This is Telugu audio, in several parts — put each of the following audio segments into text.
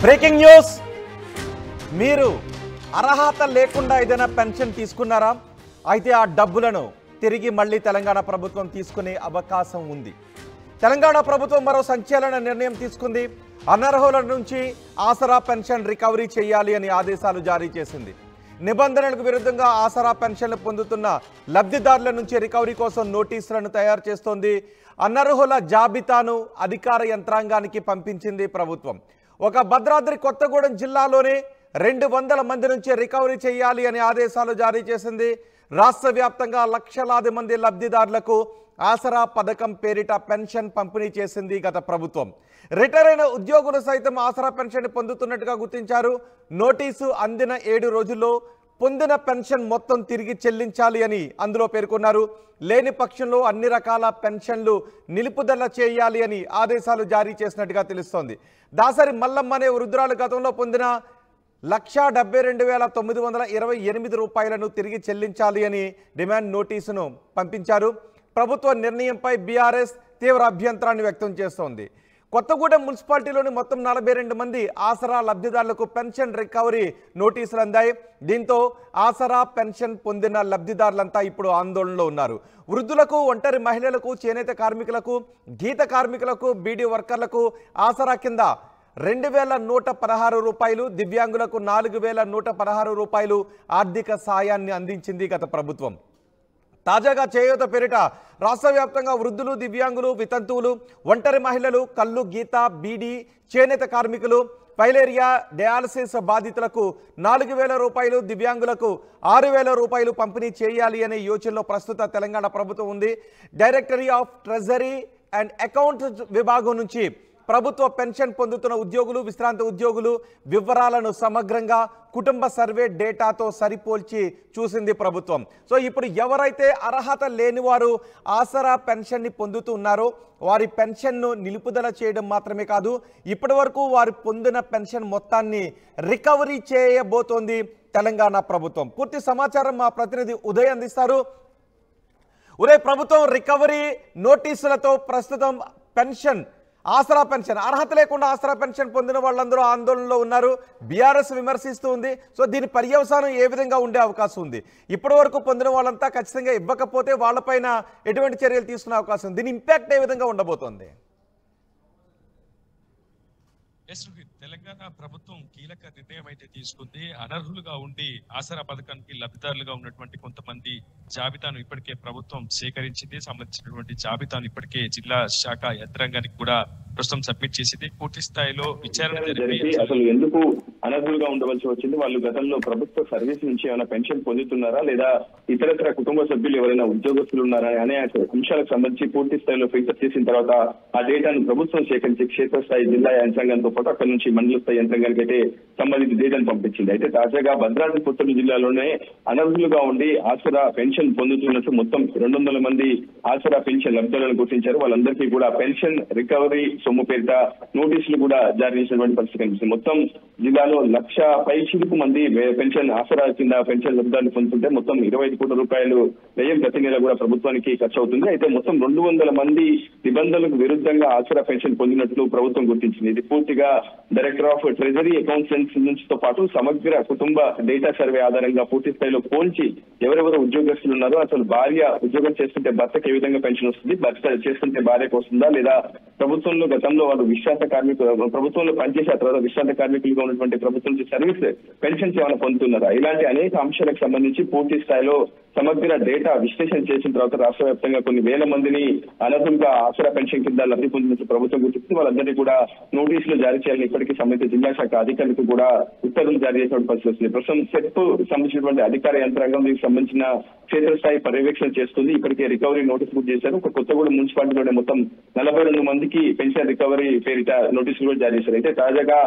బ్రేకింగ్ న్యూస్ మీరు అర్హత లేకుండా ఏదైనా పెన్షన్ తీసుకున్నారా అయితే ఆ డబ్బులను తిరిగి మళ్ళీ తెలంగాణ ప్రభుత్వం తీసుకునే అవకాశం ఉంది తెలంగాణ ప్రభుత్వం మరో సంచలన నిర్ణయం తీసుకుంది అనర్హుల నుంచి ఆసరా పెన్షన్ రికవరీ చేయాలి అని ఆదేశాలు జారీ చేసింది నిబంధనలకు విరుద్ధంగా ఆసరా పెన్షన్లు పొందుతున్న లబ్ధిదారుల నుంచి రికవరీ కోసం నోటీసులను తయారు చేస్తోంది అనర్హుల జాబితాను అధికార యంత్రాంగానికి పంపించింది ప్రభుత్వం ఒక భద్రాద్రి కొత్తగూడెం జిల్లాలోనే 200 మంది నుంచి రికవరీ చేయాలి అని ఆదేశాలు జారీ చేసింది రాష్ట్ర వ్యాప్తంగా లక్షలాది మంది లబ్ధిదారులకు ఆసరా పథకం పేరిట పెన్షన్ పంపిణీ చేసింది గత ప్రభుత్వం రిటైర్ అయిన ఉద్యోగులు సైతం ఆసరా పెన్షన్ పొందుతున్నట్టుగా గుర్తించారు నోటీసు అందిన 7 రోజుల్లో పొందిన పెన్షన్ మొత్తం తిరిగి చెల్లించాలి అని అందులో పేర్కొన్నారు లేని పక్షంలో అన్ని రకాల పెన్షన్లు నిలుపుదల చేయాలి అని ఆదేశాలు జారీ చేసినట్టుగా తెలుస్తోంది దాసరి మల్లమ్మ అనే వృద్ధురాలు గతంలో పొందిన 1,72,928 రూపాయలను తిరిగి చెల్లించాలి అని డిమాండ్ నోటీసును పంపించారు ప్రభుత్వ నిర్ణయంపై బీఆర్ఎస్ తీవ్ర అభ్యంతరాన్ని వ్యక్తం చేస్తోంది కొత్తగూడెం మున్సిపాలిటీలోని మొత్తం 42 మంది ఆసరా లబ్ధిదారులకు పెన్షన్ రికవరీ నోటీసులు అందాయి దీంతో ఆసరా పెన్షన్ పొందిన లబ్ధిదారులంతా ఇప్పుడు ఆందోళనలో ఉన్నారు వృద్ధులకు ఒంటరి మహిళలకు చేనేత కార్మికులకు గీత కార్మికులకు బీడీ వర్కర్లకు ఆసరా కింద 2,116 రూపాయలు దివ్యాంగులకు 4,116 రూపాయలు ఆర్థిక సాయాన్ని అందించింది గత ప్రభుత్వం తాజాగా చేయూత పేరిట రాష్ట్ర వ్యాప్తంగా వృద్ధులు దివ్యాంగులు వితంతువులు ఒంటరి మహిళలు కల్లు గీత బీడీ చేనేత కార్మికులు ఫైలేరియా డయాలసిస్ బాధితులకు 4,000 రూపాయలు దివ్యాంగులకు 6,000 రూపాయలు పంపిణీ చేయాలి అనే యోచనలో ప్రస్తుత తెలంగాణ ప్రభుత్వం ఉంది directory of treasury and accounts విభాగం నుంచి ప్రభుత్వ పెన్షన్ పొందుతున్న ఉద్యోగులు విశ్రాంత ఉద్యోగులు వివరాలను సమగ్రంగా కుటుంబ సర్వే డేటాతో సరిపోల్చి చూసింది ప్రభుత్వం సో ఇప్పుడు ఎవరైతే అర్హత లేని వారు ఆసరా పెన్షన్ని పొందుతున్నారో వారి పెన్షన్ను నిలుపుదల చేయడం మాత్రమే కాదు ఇప్పటివరకు వారు పొందిన పెన్షన్ మొత్తాన్ని రికవరీ చేయబోతోంది తెలంగాణ ప్రభుత్వం పూర్తి సమాచారం మా ప్రతినిధి ఉదయ్ అందిస్తారు ఉదయ్ ప్రభుత్వం రికవరీ నోటీసులతో ప్రస్తుతం పెన్షన్ ఆసరా పెన్షన్ అర్హత లేకుండా ఆసరా పెన్షన్ పొందిన వాళ్ళందరూ ఆందోళనలో ఉన్నారు బీఆర్ఎస్ విమర్శిస్తూ ఉంది సో దీని పర్యవసానం ఏ విధంగా ఉండే అవకాశం ఉంది ఇప్పటి వరకు పొందిన వాళ్ళంతా ఖచ్చితంగా ఇవ్వకపోతే వాళ్ళపైన ఎటువంటి చర్యలు తీసుకునే అవకాశం ఉంది దీని ఇంపాక్ట్ ఏ విధంగా ఉండబోతోంది తెలంగాణ ప్రభుత్వం కీలక నిర్ణయం అయితే తీసుకుంది అనర్హులుగా ఉండి ఆసరా పథకానికి లబ్ధిదారులుగా ఉన్నటువంటి కొంతమంది జాబితాను ఇప్పటికే ప్రభుత్వం సేకరించింది సంబంధించినటువంటి జాబితాను ఇప్పటికే జిల్లా శాఖ యంత్రాంగానికి కూడా ప్రస్తుతం సబ్మిట్ చేసింది పూర్తి స్థాయిలో విచారణ జరిపి అసలు ఎందుకు అనర్హులుగా ఉండవలసి వచ్చింది వాళ్ళు గతంలో ప్రభుత్వ సర్వీస్ నుంచి ఏమైనా పెన్షన్ పొందుతున్నారా లేదా ఇతరత్ర కుటుంబ సభ్యులు ఎవరైనా ఉద్యోగస్తులు ఉన్నారా అనే అంశాలకు సంబంధించి పూర్తి స్థాయిలో ఫిల్టర్ చేసిన తర్వాత ఆ డేటాను ప్రభుత్వం సేకరించి క్షేత్రస్థాయి జిల్లా యంత్రాంగంతో పాటు అక్కడి నుంచి మండల స్థాయి యంత్రాంగానికి అయితే సంబంధిత డేటాను పంపించింది అయితే తాజాగా భద్రాద్రి కొత్తగూడెం జిల్లాలోనే అనర్హులుగా ఉండి ఆసరా పెన్షన్ పొందుతున్నట్టు మొత్తం 200 మంది ఆసరా పెన్షన్ లబ్ధిదారులను గుర్తించారు వాళ్ళందరికీ కూడా పెన్షన్ రికవరీ సొమ్ము పేరిట నోటీసులు కూడా జారీ చేసినటువంటి పరిస్థితి కనిపిస్తుంది మొత్తం జిల్లాలో 1,00,000 మంది పెన్షన్ ఆసరా కింద పెన్షన్ లబ్ధిదారులు పొందుతుంటే మొత్తం 25 కోట్ల రూపాయలు వ్యయం ప్రతి నెల కూడా ప్రభుత్వానికి ఖర్చు అవుతుంది అయితే మొత్తం 200 మంది నిబంధనలకు విరుద్ధంగా ఆసరా పెన్షన్ పొందినట్లు ప్రభుత్వం గుర్తించింది ఇది పూర్తిగా డైరెక్టర్ ఆఫ్ ట్రెజరీ అకౌంట్స్ నుంచి తో పాటు సమగ్ర కుటుంబ డేటా సర్వే ఆధారంగా పూర్తి స్థాయిలో పోల్చి ఎవరెవరు ఉద్యోగస్తులు ఉన్నారో అసలు భార్య ఉద్యోగం చేస్తుంటే భర్తకు ఏ విధంగా పెన్షన్ వస్తుంది భర్త చేస్తుంటే భార్యకు వస్తుందా లేదా ప్రభుత్వంలో గతంలో వాళ్ళు విశ్రాంత కార్మికులు ప్రభుత్వంలో పనిచేసే తర్వాత విశ్రాంత కార్మికులుగా ఉన్నటువంటి ప్రభుత్వం సర్వీస్ పెన్షన్స్ ఏమైనా పొందుతున్నారా ఇలాంటి అనేక అంశాలకు సంబంధించి పూర్తి స్థాయిలో సమగ్ర డేటా విశ్లేషణ చేసిన తర్వాత రాష్ట్ర వ్యాప్తంగా కొన్ని వేల మందిని అనర్హులుగా ఆసరా పెన్షన్ కింద లబ్ధి పొందినట్లు ప్రభుత్వం గుర్తించి వాళ్ళందరినీ కూడా నోటీసులు జారీ చేయాలని ఇప్పటికీ సంబంధిత జిల్లా శాఖ అధికారులకు కూడా ఉత్తర్వులు జారీ చేసిన పరిస్థితి వస్తుంది ప్రస్తుతం సెట్ సంబంధించినటువంటి అధికార యంత్రాంగం దీనికి సంబంధించిన క్షేత్రస్థాయి పర్యవేక్షణ చేస్తుంది ఇప్పటికే రికవరీ నోటీసులు చేశారు ఒక కొత్తగూడెం మున్సిపాలిటీలోనే మొత్తం 42 మందికి పెన్షన్ రికవరీ పేరిట నోటీసులు కూడా జారీ చేశారు అయితే తాజాగా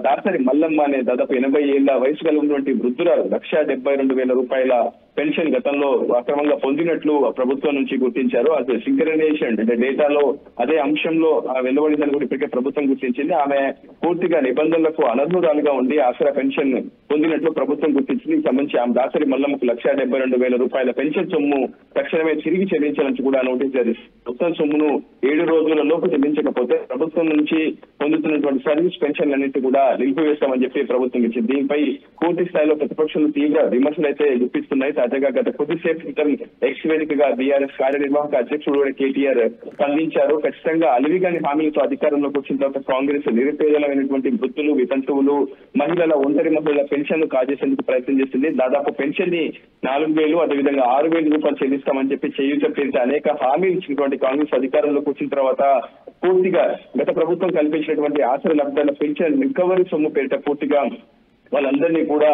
దాసరి మల్లమ్మ అనే దాదాపు 80 ఏళ్ల వయసు కలిగినటువంటి వృద్ధురాలు 1,72,000 రూపాయల పెన్షన్ గతంలో అక్రమంగా పొందినట్లు ప్రభుత్వం నుంచి గుర్తించారు అది సింక్రనైజేషన్ అంటే డేటాలో అదే అంశంలో వెలువడిందని కూడా ఇప్పటికే ప్రభుత్వం గుర్తించింది ఆమె పూర్తిగా నిబంధనలకు అనర్హురాలుగా ఉండి ఆసరా పెన్షన్ పొందినట్లు ప్రభుత్వం గుర్తించింది సంబంధించి ఆమె దాసరి మల్లమ్మకు 1,72,000 రూపాయల పెన్షన్ సొమ్ము తక్షణమే తిరిగి చెల్లించాలని కూడా నోటీస్ జారీ మొత్తం సొమ్మును 7 రోజుల లోపు చెల్లించకపోతే ప్రభుత్వం నుంచి పొందుతున్నటువంటి సర్వీస్ పెన్షన్లన్నింటినీ పెన్షన్ కూడా నిలిపివేస్తామని చెప్పి ప్రభుత్వం ఇచ్చింది. దీనిపై పూర్తి స్థాయిలో ప్రతిపక్షాలు తీవ్ర విమర్శలు అయితే గుప్పిస్తున్నాయి. తాజాగా గత కొద్దిసేపు క్రితం ఎక్స్ వేదికగా బీఆర్ఎస్ కార్యనిర్వాహక అధ్యక్షుడు కేటీఆర్ స్పందించారు. ఖచ్చితంగా అలివిగాని హామీలతో అధికారంలోకి వచ్చిన తర్వాత కాంగ్రెస్ నిరుపేదలైనటువంటి వృద్ధులు, వితంతువులు, మహిళల, ఒంటరి మహిళల పెన్షన్ కాజేసేందుకు ప్రయత్నం చేసింది. దాదాపు పెన్షన్ ని 4,000 అదేవిధంగా 6,000 రూపాయలు చెల్లిస్తామని చెప్పి చేయూత పేరిట అనేక హామీలు ఇచ్చినటువంటి కాంగ్రెస్ అధికారంలోకి వచ్చిన తర్వాత పూర్తిగా గత ప్రభుత్వం కల్పించినటువంటి ఆసరా లబ్ధాల పెన్షన్ రికవరీ సొమ్ము పేరిట పూర్తిగా వాళ్ళందరినీ కూడా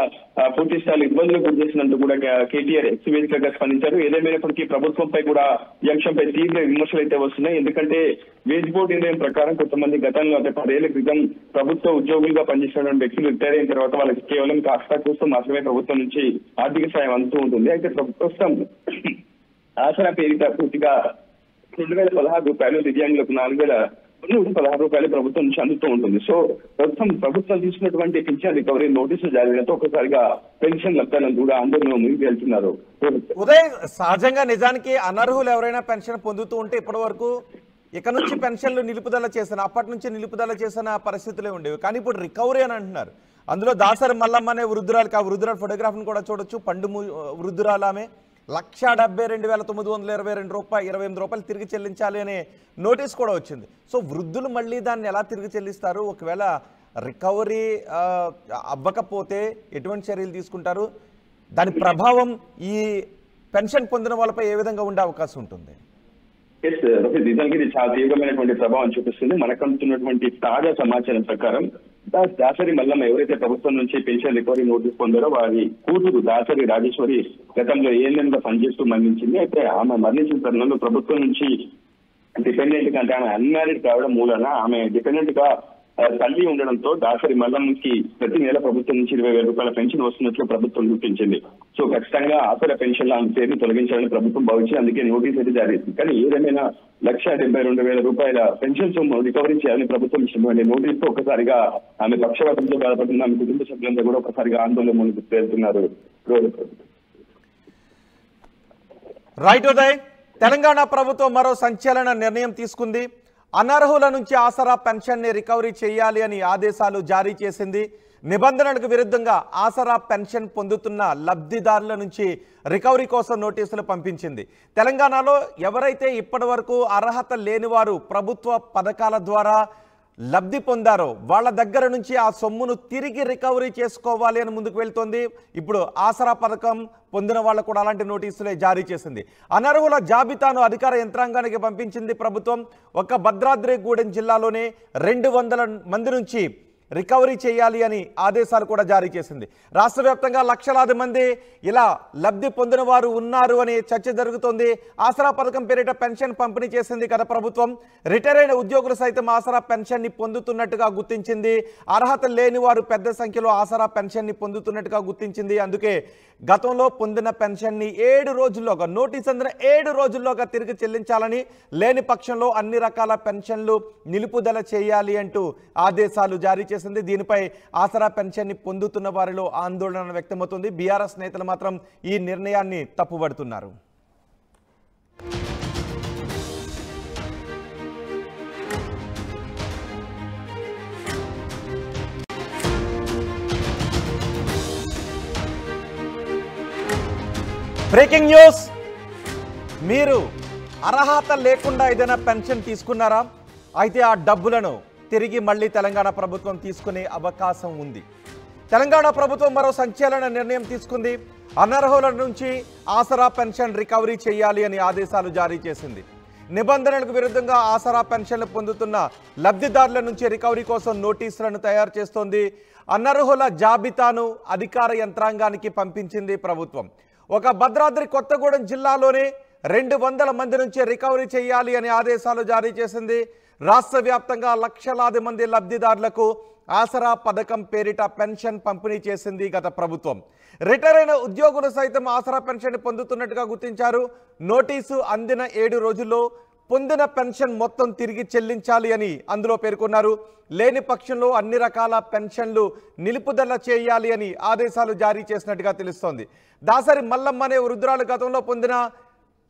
పూర్తి స్థాయిలో ఇబ్బందులు గురి చేసినందుకు కూడా కేటీఆర్ ఎక్స్ వేదికగా స్పందించారు. ఏదేమైనప్పటికీ ప్రభుత్వంపై కూడా ఈ అంశంపై తీవ్ర విమర్శలు అయితే వస్తున్నాయి. ఎందుకంటే వేజ్ బోర్డు నిర్ణయం ప్రకారం కొంతమంది గతంలో అంటే 10 ఏళ్ల క్రితం ప్రభుత్వ ఉద్యోగులుగా పనిచేసినటువంటి వ్యక్తులు రిటైర్ అయిన తర్వాత వాళ్ళకి కేవలం కాస్త కోసం మాత్రమే ప్రభుత్వం నుంచి ఆర్థిక సాయం అందుతూ ఉంటుంది. అయితే ప్రస్తుతం ఆసరా పేరిట పూర్తిగా 2,016 రూపాయలు, దివ్యాంగులకు 4,116 రూపాయలు ప్రభుత్వం నుంచి అందుతూ ఉంటుంది. సో ప్రభుత్వం తీసుకున్నటువంటి పెన్షన్ రికవరీ నోటీసులు జారీతో ఒకసారిగా పెన్షన్ లబ్ధాలను కూడా అందరూ ముందుకు వెళ్తున్నారు. ఉదయ్, సహజంగా నిజానికి అనర్హులు ఎవరైనా పెన్షన్ పొందుతూ ఉంటే ఇప్పటి వరకు ఇక నుంచి పెన్షన్లు నిలుపుదల చేసిన అప్పటి నుంచి నిలుపుదల చేసిన పరిస్థితులే ఉండేవి. కానీ ఇప్పుడు రికవరీ అని అంటున్నారు. అందులో దాసరి మల్లమ్మ అనే వృద్ధురాలకి, ఆ వృద్ధురాల ఫోటోగ్రాఫ్ని కూడా చూడొచ్చు. పండు వృద్ధురాలు ఆమె 1,72,922 రూపాయలు తిరిగి చెల్లించాలి అనే నోటీస్ కూడా వచ్చింది. సో వృద్ధులు మళ్ళీ దాన్ని ఎలా తిరిగి చెల్లిస్తారు? ఒకవేళ రికవరీ అవ్వకపోతే ఎటువంటి చర్యలు తీసుకుంటారు? దాని ప్రభావం ఈ పెన్షన్ పొందిన వాళ్ళపై ఏ విధంగా ఉండే అవకాశం ఉంటుంది? నిజానికి ఇది చాలా తీవ్రమైనటువంటి ప్రభావం చూపిస్తుంది. మనకు అందుతున్నటువంటి తాజా సమాచారం ప్రకారం దాసరి మల్లమ్మ ఎవరైతే ప్రభుత్వం నుంచి పెన్షన్ రికవరీ నోటీస్ పొందారో వారి కూతురు దాసరి రాజేశ్వరి గతంలో ఏఎన్ఎంగా పనిచేస్తూ మరణించింది. అయితే ఆమె మరణించిన తరుణంలో ప్రభుత్వం నుంచి డిపెండెంట్ గా అంటే ఆమె అన్మ్యారీడ్ కావడం మూలన ఆమె డిపెండెంట్ గా తల్లి ఉండడంతో దాసరి మల్లమ్మకి ప్రతి నెల ప్రభుత్వం నుంచి 20,000 రూపాయల పెన్షన్ వస్తున్నట్లు ప్రభుత్వం గుర్తించింది. సో ఖచ్చితంగా ఆసరా పెన్షన్ల పేరుని తొలగించాలని ప్రభుత్వం భావించి అందుకే నోటీస్ అయితే జారీ చేసింది. కానీ ఏదేమైనా 1,72,000 రూపాయల పెన్షన్ సొమ్ము రికవరీ చేయాలని ప్రభుత్వం ఇచ్చినటువంటి నోటీస్ ఒకసారిగా ఆమె పక్షవాతంతో బాధపడుతున్న ఆమె కుటుంబ సభ్యులంతా కూడా ఒకసారిగా ఆందోళన ముందుకు వెళ్తున్నారు. రైట్ ఉదయ్, తెలంగాణ ప్రభుత్వం మరో సంచలన నిర్ణయం తీసుకుంది. అనర్హుల నుంచి ఆసరా పెన్షన్ని రికవరీ చేయాలి అని ఆదేశాలు జారీ చేసింది. నిబంధనలకు విరుద్ధంగా ఆసరా పెన్షన్ పొందుతున్న లబ్ధిదారుల నుంచి రికవరీ కోసం నోటీసులు పంపించింది. తెలంగాణలో ఎవరైతే ఇప్పటి వరకు అర్హత లేనివారు ప్రభుత్వ పథకాల ద్వారా లబ్ధి పొందారో వాళ్ళ దగ్గర నుంచి ఆ సొమ్మును తిరిగి రికవరీ చేసుకోవాలి అని ముందుకు వెళ్తోంది. ఇప్పుడు ఆసరా పథకం పొందిన వాళ్ళకు కూడా అలాంటి నోటీసులే జారీ చేసింది. అనర్హుల జాబితాను అధికార యంత్రాంగానికి పంపించింది ప్రభుత్వం. ఒక్క భద్రాద్రిగూడెం జిల్లాలోనే 200 మంది నుంచి రికవరీ చేయాలి అని ఆదేశాలు కూడా జారీ చేసింది. రాష్ట్ర వ్యాప్తంగా లక్షలాది మంది ఇలా లబ్ధి పొందిన వారు ఉన్నారు అని చర్చ జరుగుతోంది. ఆసరా పథకం పేరిట పెన్షన్ పంపిణీ చేసింది గత ప్రభుత్వం. రిటైర్ అయిన ఉద్యోగులు సైతం ఆసరా పెన్షన్ని పొందుతున్నట్టుగా గుర్తించింది. అర్హత లేని వారు పెద్ద సంఖ్యలో ఆసరా పెన్షన్ని పొందుతున్నట్టుగా గుర్తించింది. అందుకే గతంలో పొందిన పెన్షన్ని 7 రోజుల్లోగా, నోటీస్ అందిన 7 రోజుల్లోగా తిరిగి చెల్లించాలని, లేని పక్షంలో అన్ని రకాల పెన్షన్లు నిలుపుదల చేయాలి అంటూ ఆదేశాలు జారీ చేసింది. దీనిపై ఆసరా పెన్షన్ని పొందుతున్న వారిలో ఆందోళన వ్యక్తమవుతుంది. బీఆర్ఎస్ నేతలు మాత్రం ఈ నిర్ణయాన్ని తప్పుపడుతున్నారు. బ్రేకింగ్ న్యూస్, మీరు అర్హత లేకుండా ఏదైనా పెన్షన్ తీసుకున్నారా? అయితే ఆ డబ్బులను తిరిగి మళ్ళీ తెలంగాణ ప్రభుత్వం తీసుకునే అవకాశం ఉంది. తెలంగాణ ప్రభుత్వం మరో సంచలన నిర్ణయం తీసుకుంది. అనర్హుల నుంచి ఆసరా పెన్షన్ రికవరీ చేయాలి అని ఆదేశాలు జారీ చేసింది. నిబంధనలకు విరుద్ధంగా ఆసరా పెన్షన్లు పొందుతున్న లబ్ధిదారుల నుంచి రికవరీ కోసం నోటీసులను తయారు చేస్తోంది. అనర్హుల జాబితాను అధికార యంత్రాంగానికి పంపించింది ప్రభుత్వం. ఒక భద్రాద్రి కొత్తగూడెం జిల్లాలోనే 200 మంది నుంచి రికవరీ చేయాలి అని ఆదేశాలు జారీ చేసింది. రాష్ట్ర వ్యాప్తంగా లక్షలాది మంది లబ్ధిదారులకు ఆసరా పథకం పేరిట పెన్షన్ పంపిణీ చేసింది గత ప్రభుత్వం. రిటైర్ అయిన ఉద్యోగులు సైతం ఆసరా పెన్షన్ పొందుతున్నట్టుగా గుర్తించారు. నోటీసు అందిన 7 రోజుల్లో పొందిన పెన్షన్ మొత్తం తిరిగి చెల్లించాలి అని అందులో పేర్కొన్నారు. లేని పక్షంలో అన్ని రకాల పెన్షన్లు నిలుపుదల చేయాలి అని ఆదేశాలు జారీ చేసినట్టుగా తెలుస్తోంది. దాసరి మల్లమ్మ అనే వృద్ధురాలు గతంలో పొందిన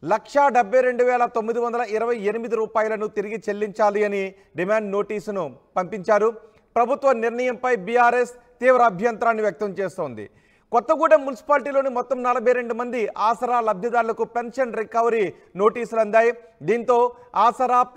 1,72,928 రూపాయలను తిరిగి చెల్లించాలి అని డిమాండ్ నోటీసును పంపించారు. ప్రభుత్వ నిర్ణయంపై బీఆర్ఎస్ తీవ్ర అభ్యంతరాన్ని వ్యక్తం చేస్తోంది. కొత్తగూడెం మున్సిపాలిటీలోని మొత్తం 42 మంది ఆసరా లబ్ధిదారులకు పెన్షన్ రికవరీ నోటీసులు అందాయి. దీంతో ఆసరా